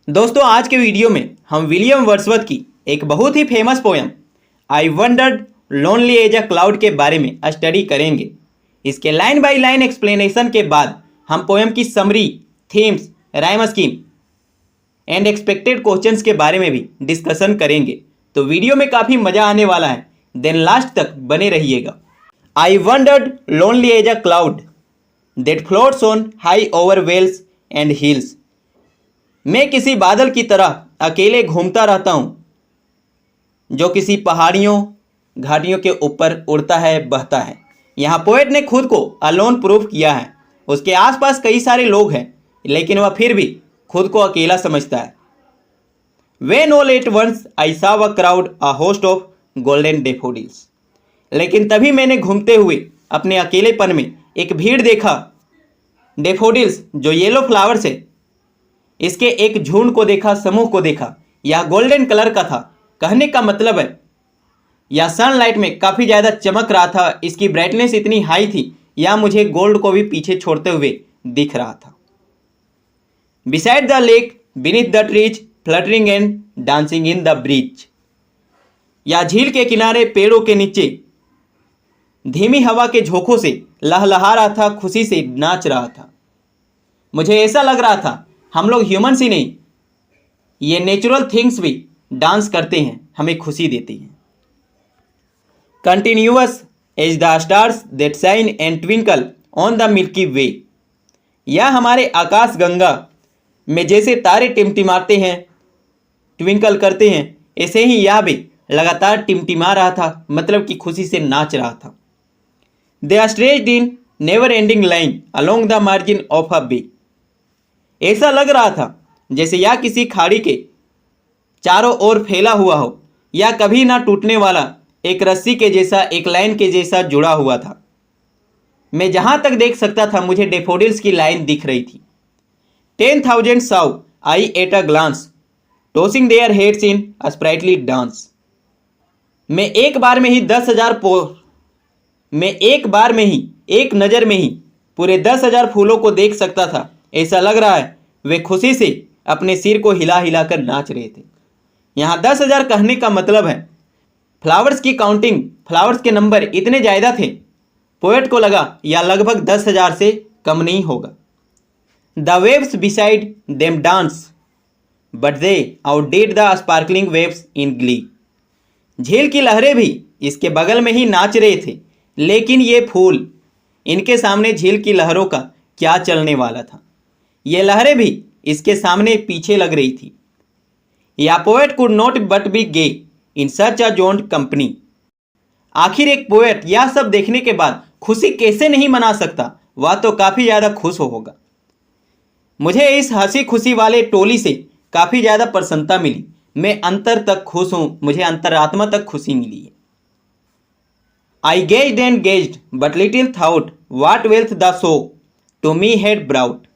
दोस्तों आज के वीडियो में हम विलियम वर्ड्सवर्थ की एक बहुत ही famous poem I wandered lonely as a cloud के बारे में स्टडी करेंगे। इसके लाइन बाय लाइन एक्सप्लेनेशन के बाद हम पोयम की summary, themes, rhyme scheme and expected questions के बारे में भी डिस्कशन करेंगे। तो वीडियो में काफ़ी मज़ा आने वाला है, देन लास्ट तक बने रहिएगा। I wandered lonely as a cloud that floats on high over vales and hills. मैं किसी बादल की तरह अकेले घूमता रहता हूँ जो किसी पहाड़ियों घाटियों के ऊपर उड़ता है, बहता है। यहाँ पोएट ने खुद को अलोन प्रूफ किया है। उसके आसपास कई सारे लोग हैं लेकिन वह फिर भी खुद को अकेला समझता है। When all at once I saw a crowd, a host of golden daffodils। लेकिन तभी मैंने घूमते हुए अपने अकेलेपन में एक भीड़ देखा, डेफोडिल्स जो येलो फ्लावर्स है, इसके एक झुंड को देखा, समूह को देखा। यह गोल्डन कलर का था। कहने का मतलब है यह सनलाइट में काफ़ी ज़्यादा चमक रहा था। इसकी ब्राइटनेस इतनी हाई थी यह मुझे गोल्ड को भी पीछे छोड़ते हुए दिख रहा था। Beside the lake, beneath the trees, fluttering and dancing in the bridge. या झील के किनारे पेड़ों के नीचे धीमी हवा के झोंकों से लहलहा रहा था, खुशी से नाच रहा था। मुझे ऐसा लग रहा था हम लोग ह्यूमंस ही नहीं, ये नेचुरल थिंग्स भी डांस करते हैं, हमें खुशी देती हैं। Continuous as the stars that shine and twinkle on the milky way. यह हमारे आकाश गंगा में जैसे तारे टिमटिमाते हैं, ट्विंकल करते हैं, ऐसे ही यह भी लगातार टिमटिमा रहा था, मतलब कि खुशी से नाच रहा था। They are stretched in never ending line along the margin of a bay. ऐसा लग रहा था जैसे यह किसी खाड़ी के चारों ओर फैला हुआ हो या कभी ना टूटने वाला एक रस्सी के जैसा, एक लाइन के जैसा जुड़ा हुआ था। मैं जहां तक देख सकता था मुझे डेफोडिल्स की लाइन दिख रही थी। 10,000 saw I at a glance tossing their heads in a sprightly dance. मैं एक बार में ही 10,000 फूलों को देख सकता था। ऐसा लग रहा है वे खुशी से अपने सिर को हिला हिला कर नाच रहे थे। यहाँ 10,000 कहने का मतलब है फ्लावर्स की काउंटिंग, फ्लावर्स के नंबर इतने ज़्यादा थे, पोएट को लगा यह लगभग 10,000 से कम नहीं होगा। The waves beside them dance but they outdid the sparkling waves in glee. झील की लहरें भी इसके बगल में ही नाच रहे थे, लेकिन ये फूल, इनके सामने झील की लहरों का क्या चलने वाला था। ये लहरें भी इसके सामने पीछे लग रही थी। या poet could not but be gay in such a jocund company. आखिर एक पोएट यह सब देखने के बाद खुशी कैसे नहीं मना सकता, वह तो काफ़ी ज़्यादा खुश होगा। मुझे इस हंसी खुशी वाले टोली से काफ़ी ज़्यादा प्रसन्नता मिली। मैं अंतर तक खुश हूँ, मुझे अंतरात्मा तक खुशी मिली है। I gazed and gazed but little thought what wealth the show to me had brought.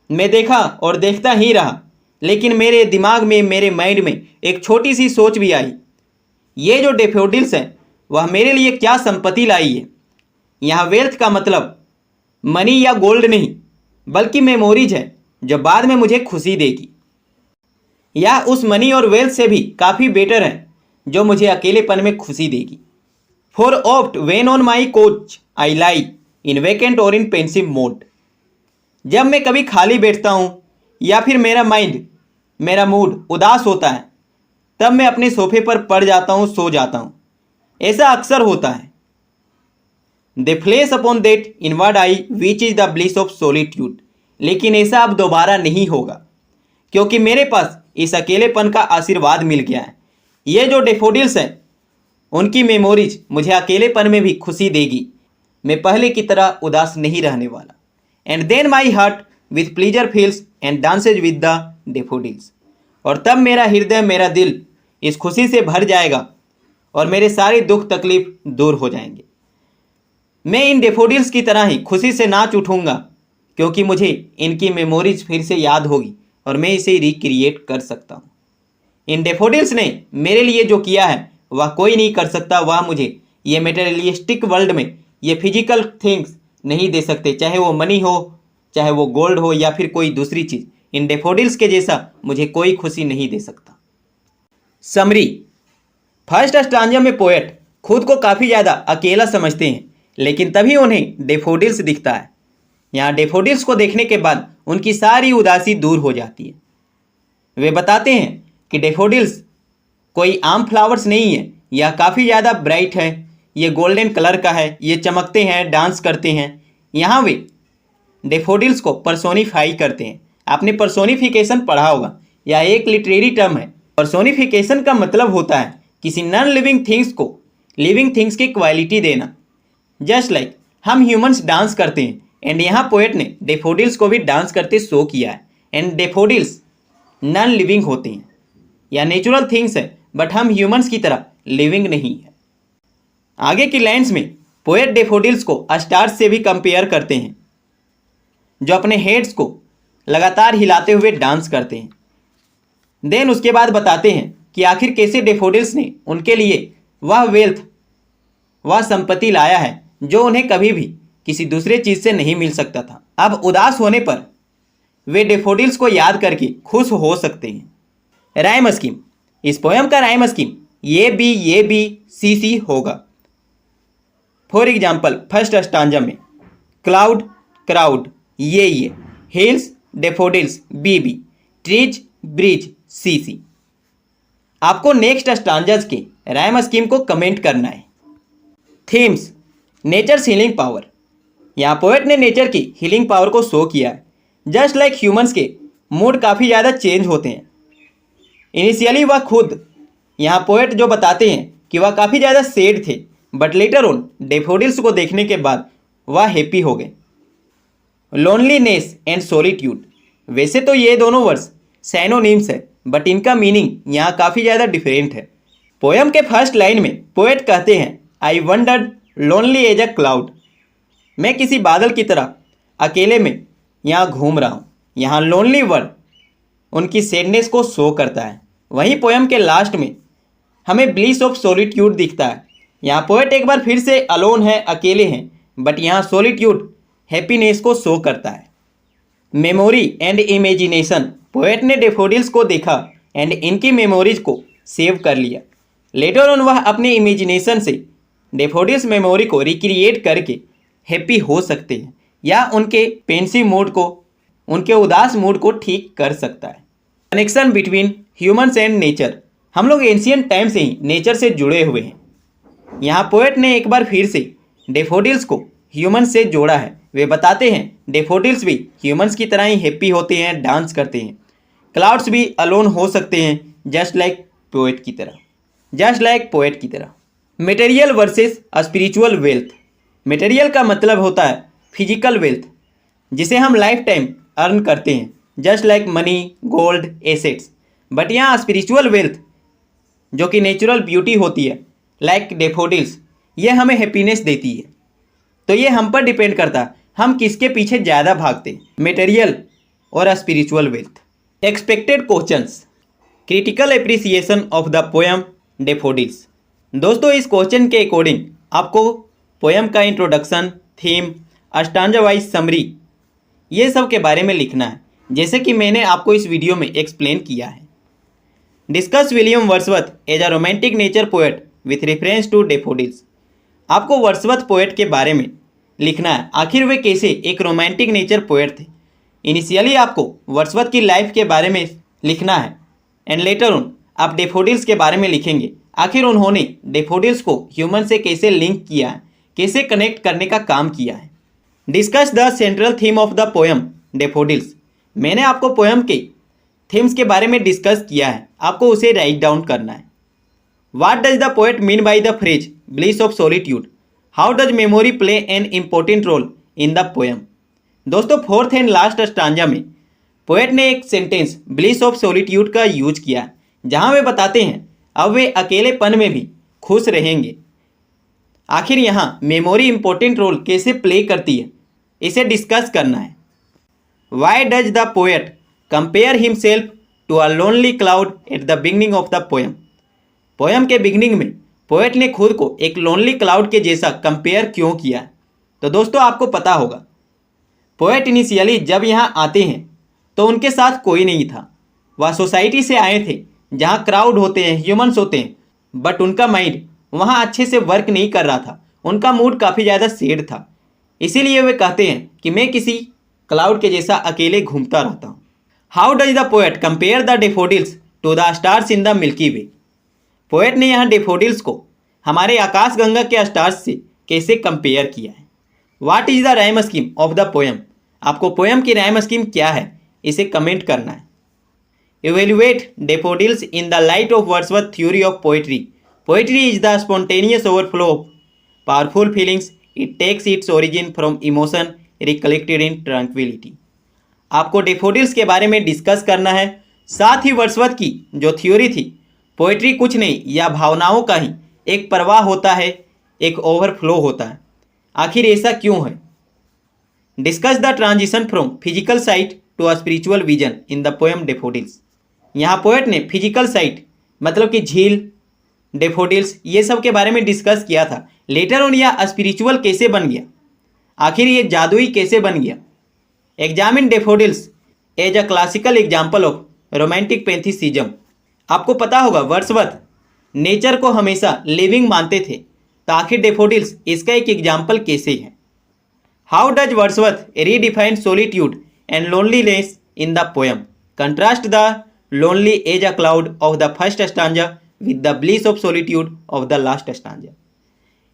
मैं देखा और देखता ही रहा, लेकिन मेरे दिमाग में, मेरे माइंड में एक छोटी सी सोच भी आई, ये जो डेफोडिल्स है वह मेरे लिए क्या संपत्ति लाई है। यहाँ वेल्थ का मतलब मनी या गोल्ड नहीं, बल्कि मेमोरीज है जो बाद में मुझे खुशी देगी। यह उस मनी और वेल्थ से भी काफ़ी बेटर है जो मुझे अकेलेपन में खुशी देगी। For oft when on my coach I lie in vacant और इन पेंसिव मोड। जब मैं कभी खाली बैठता हूँ या फिर मेरा मूड उदास होता है, तब मैं अपने सोफे पर पड़ जाता हूँ, सो जाता हूँ। ऐसा अक्सर होता है। They flash upon that inward eye which is the bliss of solitude. लेकिन ऐसा अब दोबारा नहीं होगा क्योंकि मेरे पास इस अकेलेपन का आशीर्वाद मिल गया है। ये जो डेफोडिल्स हैं उनकी मेमोरीज मुझे अकेलेपन में भी खुशी देगी। मैं पहले की तरह उदास नहीं रहने वाला। And then my heart with pleasure fills and dances with the daffodils. और तब मेरा हृदय, मेरा दिल इस खुशी से भर जाएगा और मेरे सारे दुख तकलीफ दूर हो जाएंगे। मैं इन डेफोडिल्स की तरह ही खुशी से नाच उठूंगा क्योंकि मुझे इनकी मेमोरीज फिर से याद होगी और मैं इसे रिक्रिएट कर सकता हूँ। इन डेफोडिल्स ने मेरे लिए जो किया है वह कोई नहीं कर सकता। वह मुझे ये मेटेरियलिस्टिक वर्ल्ड में ये फिजिकल थिंग्स नहीं दे सकते, चाहे वो मनी हो, चाहे वो गोल्ड हो या फिर कोई दूसरी चीज़। इन डैफोडिल्स के जैसा मुझे कोई खुशी नहीं दे सकता। समरी। फर्स्ट स्टांजा में पोएट खुद को काफ़ी ज़्यादा अकेला समझते हैं, लेकिन तभी उन्हें डैफोडिल्स दिखता है। यहाँ डैफोडिल्स को देखने के बाद उनकी सारी उदासी दूर हो जाती है। वे बताते हैं कि डैफोडिल्स कोई आम फ्लावर्स नहीं है, यह काफ़ी ज़्यादा ब्राइट है, ये गोल्डन कलर का है, ये चमकते हैं, डांस करते हैं। यहाँ वे डैफोडिल्स को पर्सोनिफाई करते हैं। आपने पर्सोनिफिकेशन पढ़ा होगा, यह एक लिटरेरी टर्म है। पर्सोनिफिकेशन का मतलब होता है किसी नॉन लिविंग थिंग्स को लिविंग थिंग्स की क्वालिटी देना। जस्ट लाइक हम ह्यूमंस डांस करते हैं, एंड यहाँ पोएट ने डैफोडिल्स को भी डांस करते शो किया है। एंड डैफोडिल्स नॉन लिविंग होते हैं या नेचुरल थिंग्स है, बट हम ह्यूमंस की तरह लिविंग नहीं है। आगे की लाइन्स में पोएट डैफोडिल्स को स्टार्स से भी कंपेयर करते हैं, जो अपने हेड्स को लगातार हिलाते हुए डांस करते हैं। देन उसके बाद बताते हैं कि आखिर कैसे डैफोडिल्स ने उनके लिए वह वेल्थ, वह संपत्ति लाया है जो उन्हें कभी भी किसी दूसरे चीज़ से नहीं मिल सकता था। अब उदास होने पर वे डैफोडिल्स को याद करके खुश हो सकते हैं। Rhyme scheme. इस पोएम का rhyme scheme A B C C होगा। फॉर एग्जाम्पल फर्स्ट स्टांजा में cloud crowd A hills daffodils B trees breeze C. आपको नेक्स्ट स्टांजाज के राइम स्कीम को कमेंट करना है। थीम्स। Nature's healing power. यहाँ पोएट ने नेचर की हीलिंग पावर को शो किया है। जस्ट लाइक ह्यूमंस के मूड काफ़ी ज़्यादा चेंज होते हैं। इनिशियली वह खुद, यहाँ पोएट जो बताते हैं कि वह काफ़ी ज़्यादा सैड थे, बट लेटर ऑन डैफोडिल्स को देखने के बाद वह हैप्पी हो गए। Loneliness and solitude. वैसे तो ये दोनों वर्ड्स सैनोनिम्स है, बट इनका मीनिंग यहाँ काफ़ी ज़्यादा डिफरेंट है। पोएम के फर्स्ट लाइन में पोएट कहते हैं I wandered lonely as a cloud. मैं किसी बादल की तरह अकेले में यहाँ घूम रहा हूँ। यहाँ लोनली वर्ड उनकी सैडनेस को शो करता है। वहीं पोएम के लास्ट में हमें ब्लिस ऑफ सॉलिट्यूड दिखता है। यहाँ पोएट एक बार फिर से अलोन है, अकेले हैं, बट यहाँ सॉलिट्यूड हैप्पीनेस को शो करता है। Memory and imagination. पोएट ने डैफोडिल्स को देखा एंड इनकी मेमोरीज को सेव कर लिया। लेटर ऑन वह अपने इमेजिनेशन से डैफोडिल्स मेमोरी को रिक्रिएट करके हैप्पी हो सकते हैं या उनके पेंसिव मूड को, उनके उदास मूड को ठीक कर सकता है। Connection between humans and nature. हम लोग एंशियंट टाइम से ही नेचर से जुड़े हुए हैं। यहाँ पोएट ने एक बार फिर से डैफोडिल्स को ह्यूमंस से जोड़ा है। वे बताते हैं डैफोडिल्स भी ह्यूमंस की तरह ही हैप्पी होते हैं, डांस करते हैं। क्लाउड्स भी अलोन हो सकते हैं, जस्ट लाइक पोएट की तरह। Material versus spiritual wealth. Material का मतलब होता है फिजिकल वेल्थ, जिसे हम लाइफ टाइम अर्न करते हैं, just like money, gold, assets. But यहाँ स्पिरिचुअल वेल्थ जो कि नेचुरल ब्यूटी होती है, लाइक डैफोडिल्स, ये हमें हैप्पीनेस देती है। तो ये हम पर डिपेंड करता है हम किसके पीछे ज़्यादा भागते हैं, मटेरियल और spiritual wealth. Expected questions. Critical appreciation of the poem daffodils. दोस्तों, इस क्वेश्चन के अकॉर्डिंग आपको पोएम का introduction, theme, stanza wise summary, ये सब के बारे में लिखना है, जैसे कि मैंने आपको इस वीडियो में एक्सप्लेन किया है। Discuss William Wordsworth as a romantic nature poet with reference to daffodils. आपको वर्ड्सवर्थ पोएट के बारे में लिखना है, आखिर वे कैसे एक रोमांटिक नेचर पोएट थे। इनिशियली आपको वर्ड्सवर्थ की लाइफ के बारे में लिखना है, एंड लेटर ऑन आप डैफोडिल्स के बारे में लिखेंगे, आखिर उन्होंने डैफोडिल्स को ह्यूमन से कैसे लिंक किया है, कैसे कनेक्ट करने का काम किया है। Discuss the central theme of the poem daffodils. मैंने आपको पोएम के थीम्स के बारे में डिस्कस किया है, आपको उसे राइट डाउन करना है। What does the poet mean by the phrase bliss of solitude? How does memory play an important role in the poem? दोस्तों, फोर्थ एंड लास्ट स्टांजा में पोएट ने एक सेंटेंस ब्लिस ऑफ सॉलिट्यूड का use किया, जहां वे बताते हैं अब वे अकेलेपन में भी खुश रहेंगे। आखिर यहाँ मेमोरी इंपॉर्टेंट रोल कैसे प्ले करती है, इसे डिस्कस करना है। Why does the poet compare himself to a lonely cloud at the beginning of the poem? Poem के बिगनिंग में पोएट ने खुद को एक लोनली क्लाउड के जैसा कंपेयर क्यों किया? तो दोस्तों, आपको पता होगा पोएट इनिशियली जब यहाँ आते हैं तो उनके साथ कोई नहीं था। वह सोसाइटी से आए थे जहाँ क्राउड होते हैं, ह्यूमंस होते हैं, बट उनका माइंड वहाँ अच्छे से वर्क नहीं कर रहा था। उनका मूड काफ़ी ज़्यादा सैड था। इसीलिए वे कहते हैं कि मैं किसी क्लाउड के जैसा अकेले घूमता रहता हूँ। How does the poet compare the daffodils to the stars in the milky Way? Poet ने यहाँ डेफोडिल्स को हमारे आकाशगंगा के स्टार्स से कैसे कंपेयर किया है? What is the rhyme scheme of the poem? आपको पोएम की राइम स्कीम क्या है, इसे कमेंट करना है। Evaluate daffodils in the light of Wordsworth theory of poetry. Poetry is the spontaneous overflow of powerful feelings. It takes its origin from emotion recollected in tranquillity. आपको daffodils के बारे में discuss करना है। साथ ही वर्ड्सवर्थ की जो थ्योरी थी, पोएट्री कुछ नहीं या भावनाओं का ही एक प्रवाह होता है, एक ओवरफ्लो होता है। आखिर ऐसा क्यों है? Discuss the transition from physical sight to a spiritual vision in the poem daffodils. यहाँ पोएट ने फिजिकल साइट मतलब कि झील, डेफोडिल्स ये सब के बारे में डिस्कस किया था। लेटर ऑन यह स्पिरिचुअल कैसे बन गया? आखिर ये जादुई कैसे बन गया? Examine daffodils as a classical example of romantic pantheism. आपको पता होगा वर्ड्सवर्थ नेचर को हमेशा लिविंग मानते थे, तो आखिर डेफोडिल्स इसका एक एग्जाम्पल कैसे है? How does Wordsworth redefine solitude and loneliness in the poem? Contrast the lonely as a cloud of the first stanza with the bliss of solitude of the last stanza.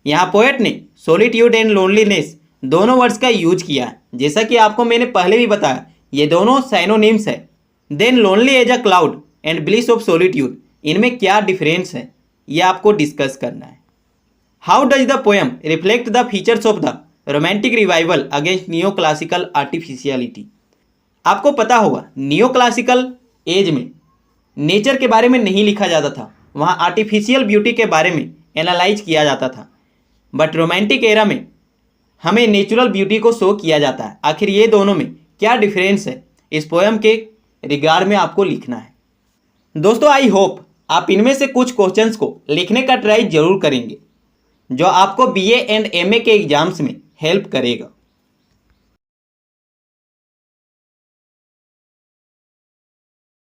यहाँ poet ने solitude and loneliness दोनों words का use किया है। जैसा कि आपको मैंने पहले भी बताया, ये दोनों साइनोनिम्स है। Then lonely as a cloud and bliss of solitude, इनमें क्या डिफरेंस है, ये आपको डिस्कस करना है। How does the poem reflect the features of the romantic revival against neo classical artificiality? आपको पता होगा नियो क्लासिकल एज में नेचर के बारे में नहीं लिखा जाता था, वहाँ आर्टिफिशियल ब्यूटी के बारे में एनालाइज किया जाता था। बट रोमांटिक एरा में हमें नेचुरल ब्यूटी को शो किया जाता है। आखिर ये दोनों में क्या डिफरेंस है, इस पोएम के रिगार्ड में आपको लिखना है। दोस्तों आई होप आप इनमें से कुछ क्वेश्चंस को लिखने का ट्राई जरूर करेंगे, जो आपको बीए एंड एमए के एग्जाम्स में हेल्प करेगा।